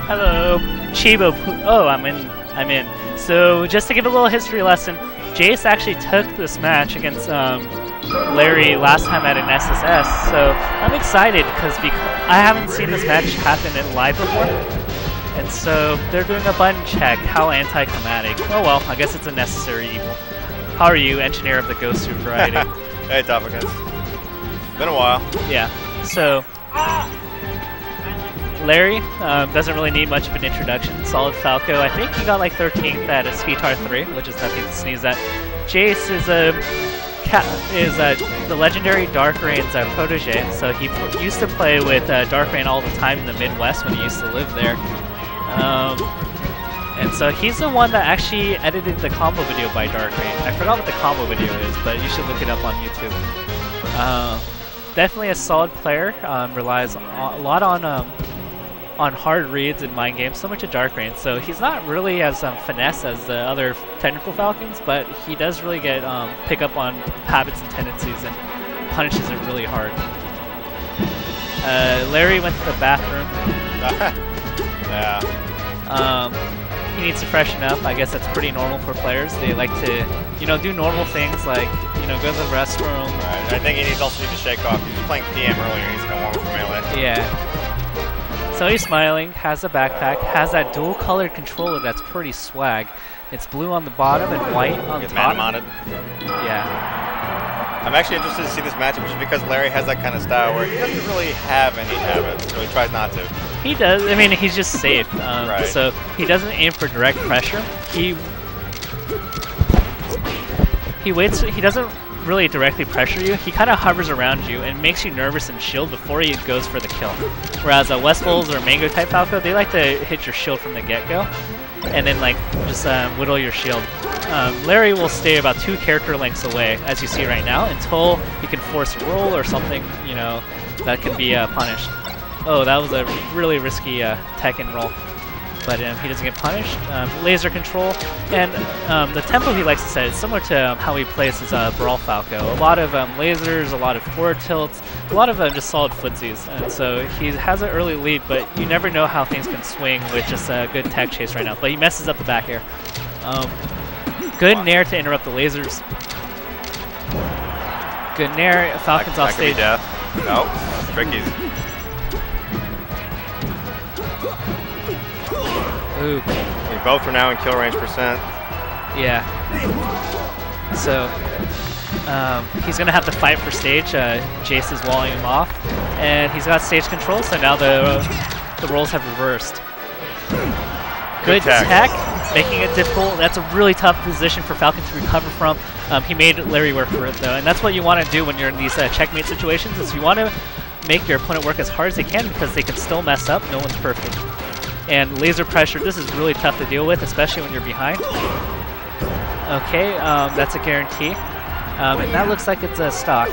Hello. Chibo. Oh, I'm in. So just to give a little history lesson, Jace actually took this match against Larry last time at an SSS. So I'm excited because I haven't seen this match happen in live before. And so they're doing a button check. How anticlimactic. Oh well, I guess it's a necessary evil. How are you, engineer of the Ghost Suit variety? Hey, Topicus. It's been a while. Yeah. So Larry doesn't really need much of an introduction. Solid Falco. I think he got like 13th at a Skeetar 3, which is nothing to sneeze at. Jace is the legendary Dark Rain's protege. So he used to play with Dark Rain all the time in the Midwest when he used to live there. And so he's the one that actually edited the combo video by Dark Rain. I forgot what the combo video is, but you should look it up on YouTube. Definitely a solid player. Relies a lot on hard reads and mind games, similar to Dark Rain. So he's not really as finesse as the other technical Falcons, but he does really get pick up on habits and tendencies and punishes it really hard. Larry went to the bathroom. Yeah. He needs to freshen up. I guess that's pretty normal for players. They like to, do normal things like, go to the restroom. Right. I think he also needs to shake off. He was playing PM earlier. He's going to warm up for melee. Yeah. So he's smiling, has a backpack, has that dual-colored controller that's pretty swag. It's blue on the bottom and white on the top. Mana modded. Yeah. I'm actually interested to see this matchup just because Larry has that kind of style where he doesn't really have any habits, so he tries not to. He does. I mean, he's just safe. Right. So he doesn't aim for direct pressure. He waits. He doesn't really directly pressure you. He kind of hovers around you and makes you nervous and shield before he goes for the kill. Whereas Westfuls or Mango type Falco, they like to hit your shield from the get-go and then just whittle your shield. Larry will stay about 2 character lengths away, as you see right now, until you can force a roll or something, that can be punished. Oh, that was a really risky Tekken roll. But he doesn't get punished. Laser control, and the tempo he likes to set is similar to how he plays his Brawl Falco. A lot of lasers, a lot of forward tilts, a lot of just solid footsies. And so he has an early lead, but you never know how things can swing with just a good tech chase right now. But he messes up the back air. Good nair to interrupt the lasers. Good nair, Falcon's off stage. That could be death. Nope, trickies. Ooh. We both are now in kill range percent. Yeah. So he's gonna have to fight for stage. Jace is walling him off, and he's got stage control. So now the roles have reversed. Good tech, making it difficult. That's a really tough position for Falcon to recover from. He made Larry work for it though, and that's what you want to do when you're in these checkmate situations. Is you want to make your opponent work as hard as they can because they can still mess up. No one's perfect. And laser pressure, this is really tough to deal with, especially when you're behind. Okay, that's a guarantee. And that looks like it's a stock.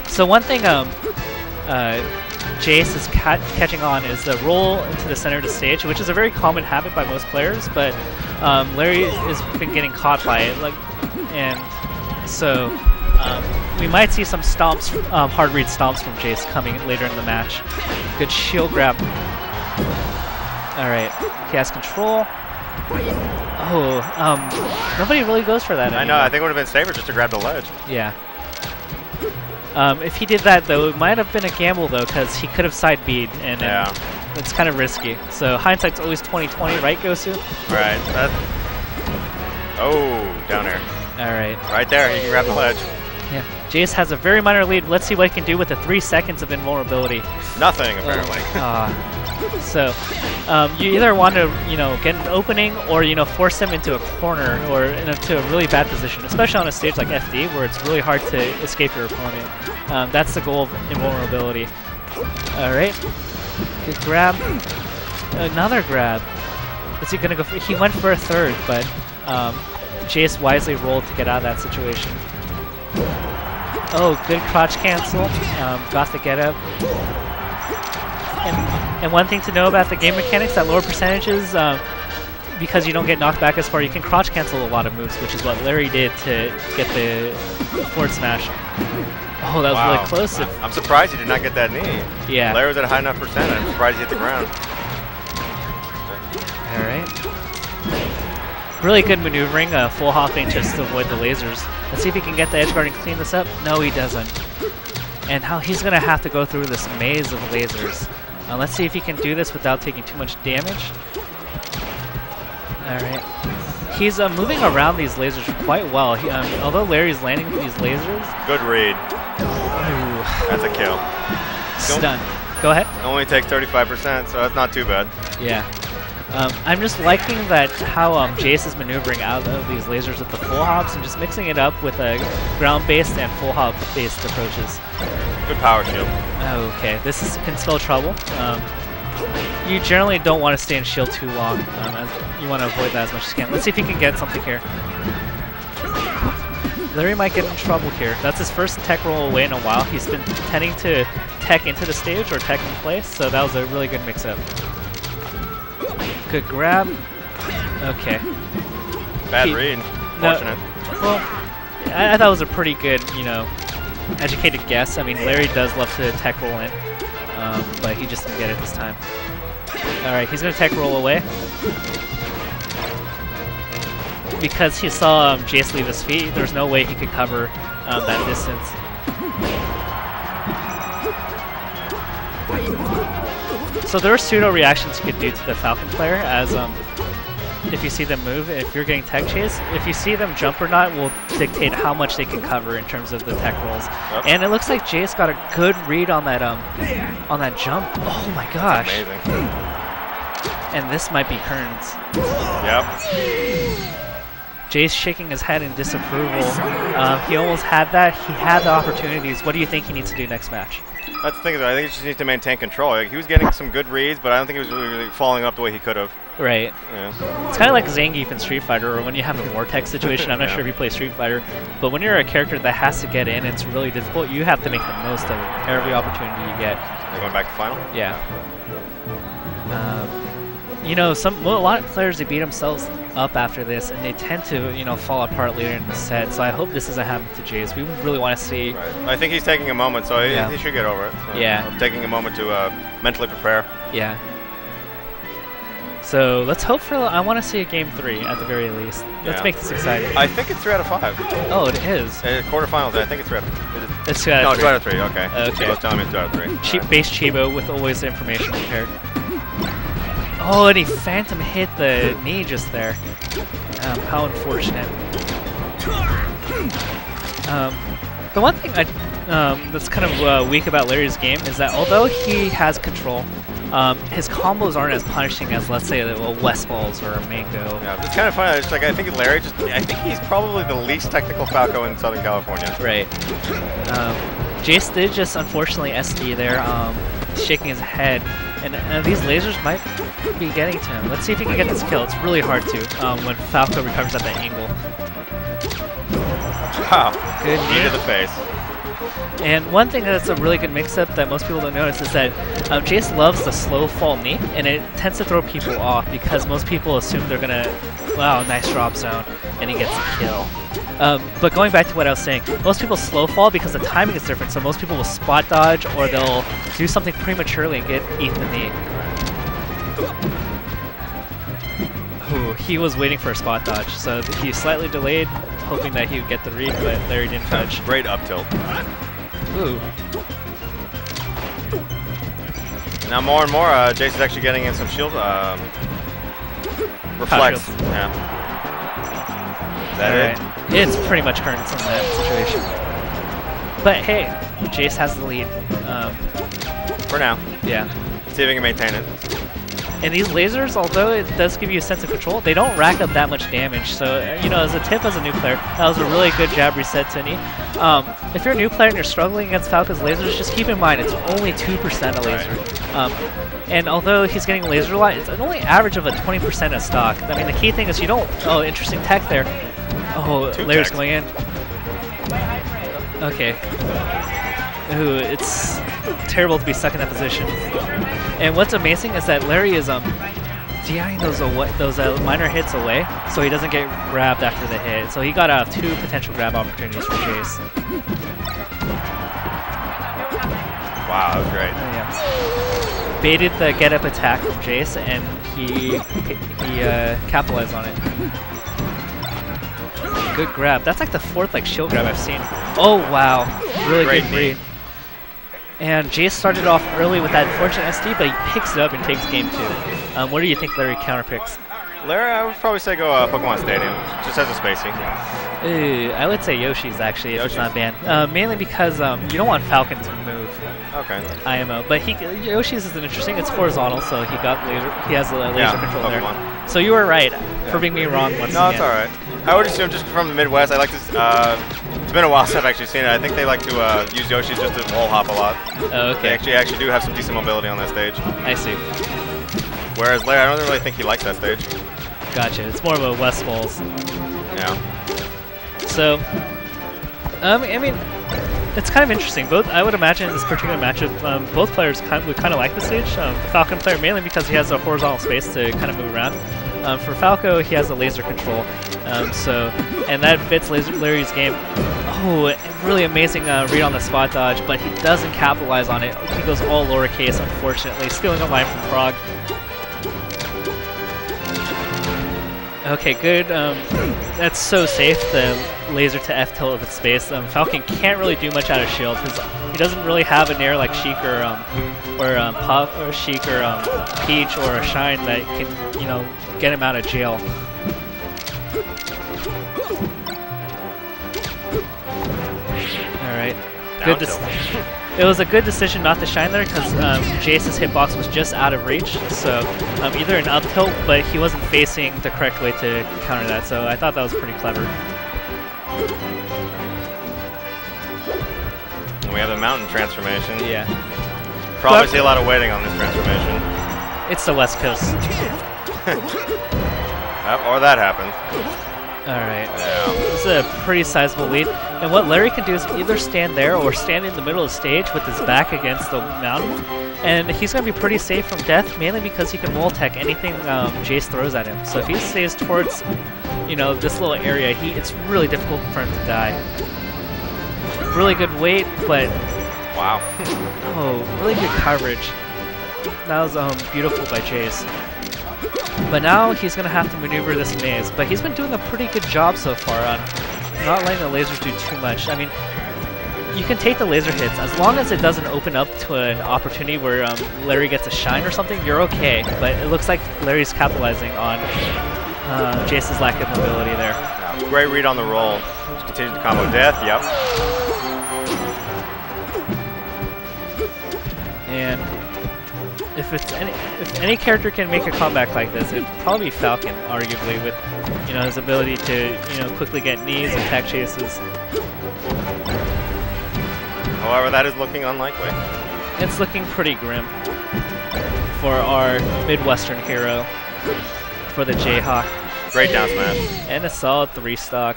So one thing Jace is catching on is the roll into the center of the stage, which is a very common habit by most players, but Larry has been getting caught by it. And so we might see some stomps, hard read stomps from Jace coming later in the match. Good shield grab. Alright, he has control. Oh, nobody really goes for that anymore. I know, I think it would have been safer just to grab the ledge. Yeah. If he did that, though, it might have been a gamble, though, because he could have side B'd, and it's kind of risky. So hindsight's always 20/20, right, Gosu? Right. Oh, down air. Alright. Right there, you can grab the ledge. Yeah. Jace has a very minor lead. Let's see what he can do with the 3 seconds of invulnerability. Nothing, apparently. So you either want to, get an opening or, force him into a corner or into a really bad position, especially on a stage like FD where it's really hard to escape your opponent. That's the goal of invulnerability. All right. Good grab. Another grab. Is he going to go for... He went for a third, but Jace wisely rolled to get out of that situation. Oh, good crotch cancel. Got the get up. And one thing to know about the game mechanics, at lower percentages, because you don't get knocked back as far, you can crotch cancel a lot of moves, which is what Larry did to get the forward smash. Oh, that was really close. I'm surprised he did not get that knee. Yeah. Larry was at a high enough percent. I'm surprised he hit the ground. All right. Really good maneuvering, full hopping just to avoid the lasers. Let's see if he can get the edge guard and clean this up. No, he doesn't. And how he's going to have to go through this maze of lasers. Let's see if he can do this without taking too much damage. All right. He's moving around these lasers quite well. Although Larry's landing these lasers. Good read. Ooh. That's a kill. Stun. Go ahead. It only takes 35%, so that's not too bad. Yeah. I'm just liking that how Jace is maneuvering out of these lasers with the full hops and just mixing it up with ground-based and full hop-based approaches. Good power shield. Okay, this can spell trouble. You generally don't want to stay in shield too long. You want to avoid that as much as you can. Let's see if he can get something here. Larry might get in trouble here. That's his first tech roll away in a while. He's been tending to tech into the stage or tech in place, so that was a really good mix-up. Good grab. Okay. Bad read. Fortunate. Well, I thought it was a pretty good, educated guess. I mean, Larry does love to tech roll in, but he just didn't get it this time. All right, he's going to tech roll away. Because he saw Jace leave his feet, there's no way he could cover that distance. So there are pseudo reactions you could do to the Falcon player, as if you see them move, if you're getting tech chase, if you see them jump or not will dictate how much they can cover in terms of the tech rolls. Yep. And it looks like Jace got a good read on that jump. Oh my gosh! That's amazing. And this might be Kern's. Yep. Jace shaking his head in disapproval. He almost had that. He had the opportunities. What do you think he needs to do next match? That's the thing. I think he just needs to maintain control. Like, he was getting some good reads, but I don't think he was really following up the way he could have. Right. Yeah. It's kind of like Zangief in Street Fighter, or when you have a Vortex situation. I'm not sure if you play Street Fighter, but when you're a character that has to get in, it's really difficult. You have to make the most of every opportunity you get. Are you going back to final? Yeah. A lot of players, they beat themselves up after this, and they tend to, fall apart later in the set. So I hope this doesn't happen to Jace. We really want to see. Right. I think he's taking a moment, so he should get over it. So yeah. Taking a moment to mentally prepare. Yeah. So let's hope for. I want to see a game 3 at the very least. Let's make this exciting. I think it's 3 out of 5. Oh, it is. Quarterfinals. I think it's 3 out of 3. It's 2 out of 3. No, 2 out of 3. Okay. Okay. I was telling me it's 2 out of 3. Base Chibo with always the information prepared. Oh, and he phantom hit the knee just there. How unfortunate. The one thing that's kind of weak about Larry's game is that although he has control, his combos aren't as punishing as, let's say, West Balls or Mango. Yeah, it's kind of funny. It's like I think Larry I think he's probably the least technical Falco in Southern California. Right. Jace did just unfortunately SD there, shaking his head. And these lasers might be getting to him. Let's see if he can get this kill. It's really hard to when Falco recovers at that angle. Wow. Good knee to the face. And one thing that's a really good mix-up that most people don't notice is that Jace loves the slow fall knee, and it tends to throw people off because most people assume they're going to, wow, nice drop zone, and he gets a kill. But going back to what I was saying, most people slow fall because the timing is different, so most people will spot dodge or they'll do something prematurely and eat the knee. Ooh, he was waiting for a spot dodge, so he slightly delayed, hoping that he would get the read, but Larry didn't touch. Great up tilt. Ooh. Now more and more, Jace is actually getting in some shield reflex. Yeah. Is that it? It's pretty much Kern's in that situation. But hey, Jace has the lead. For now. Yeah. See if he can maintain it. And these lasers, although it does give you a sense of control, they don't rack up that much damage. So, as a tip as a new player, that was a really good jab reset, Tony. If you're a new player and you're struggling against Falco's lasers, just keep in mind it's only 2% a laser. And although he's getting laser light, it's an only average of a 20% of stock. I mean, the key thing is you don't... Oh, interesting tech there. Oh, Larry's going in. Okay. Ooh, it's terrible to be stuck in that position. And what's amazing is that Larry is DIing those minor hits away, so he doesn't get grabbed after the hit. So he got out of 2 potential grab opportunities for Jace. Wow, that was great. Yeah. Baited the get up attack from Jace, and he capitalized on it. Good grab. That's like the 4th like shield grab I've seen. Oh wow, really Great good read. And Jace started off early with that unfortunate SD, but he picks it up and takes game 2. What do you think Larry counterpicks? Larry, I would probably say go Pokemon Stadium. Just has a spacey. I would say Yoshi's actually, if it's not banned. Mainly because you don't want Falcon to move. Okay. IMO, but Yoshi's is interesting. It's horizontal, so he has a laser control Pokemon. there. So you were right, proving me wrong once again. No, it's all right. I would assume just from the Midwest, I like to. It's been a while since I've actually seen it. I think they like to use Yoshi just to wall hop a lot. Oh, okay. They actually do have some decent mobility on that stage. I see. Whereas Larry, I don't really think he likes that stage. Gotcha. It's more of a West Balls. Yeah. So, I mean, it's kind of interesting. I would imagine in this particular matchup, both players would kind of like the stage. The Falcon player mainly because he has a horizontal space to kind of move around. For Falco, he has a laser control, and that fits Larry's game. Oh, really amazing read on the spot dodge, but he doesn't capitalize on it. He goes all lowercase, unfortunately, stealing a line from Frog. Okay, good. That's so safe, the laser to F tilt of its space. Falcon can't really do much out of shield because he doesn't really have a nair like Sheik or Puff or Sheik or Peach or a Shine that can, get him out of jail. All right, good. It was a good decision not to shine there because Jace's hitbox was just out of reach, so either an up tilt, but he wasn't facing the correct way to counter that, so I thought that was pretty clever. And we have the mountain transformation. Yeah. Probably see a lot of waiting on this transformation. It's the West Coast. Or that happened. Alright. Yeah. This is a pretty sizable lead. And what Larry can do is either stand there or stand in the middle of the stage with his back against the mountain. And he's going to be pretty safe from death, mainly because he can wall tech anything Jace throws at him. So if he stays towards, this little area, it's really difficult for him to die. Really good weight, but... Wow. Oh, really good coverage. That was beautiful by Jace. But now he's going to have to maneuver this maze. But he's been doing a pretty good job so far on not letting the lasers do too much. I mean, you can take the laser hits. As long as it doesn't open up to an opportunity where Larry gets a shine or something, you're okay. But it looks like Larry's capitalizing on Jace's lack of mobility there. Yeah, great read on the roll. Just continues to combo death, yep. And if any character can make a comeback like this, it'd probably be Falcon, arguably, with his ability to quickly get knees and tech chases. However, that is looking unlikely. It's looking pretty grim for our Midwestern hero, for the Jayhawk. Great down smash. And a solid 3-stock.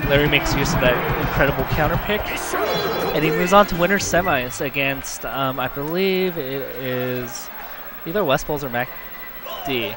Larry makes use of that incredible counter pick. And he moves on to winner semis against, I believe it is either West Balls or Mac D.